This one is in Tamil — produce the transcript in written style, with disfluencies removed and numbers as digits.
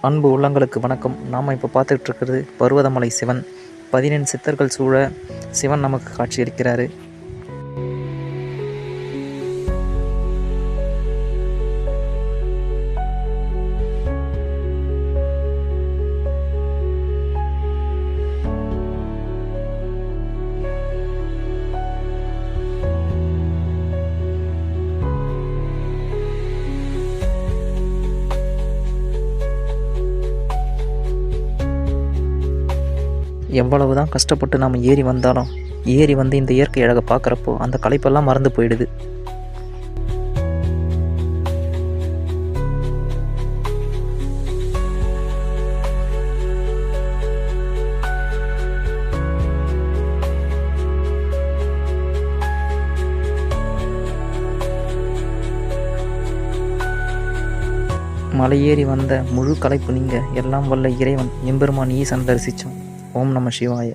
அன்பு உள்ளங்களுக்கு வணக்கம். நாம் இப்போ பார்த்துட்டு இருக்கிறது பர்வதமலை சிவன். 17 சித்தர்கள் சூழ சிவன் நமக்கு காட்சியளிக்கிறாரு. எவ்வளவு தான் கஷ்டப்பட்டு நாம் ஏறி வந்தாலும் ஏறி வந்து இந்த இயற்கை அழகை பார்க்குறப்போ அந்த களைப்பெல்லாம் மறந்து போயிடுது. மலை ஏறி வந்த முழு களைப்பு நீங்க எல்லாம் வல்ல இறைவன் எம்பெருமான் ஈசன் தரிசித்தோம். ஓம் நம சிவாய.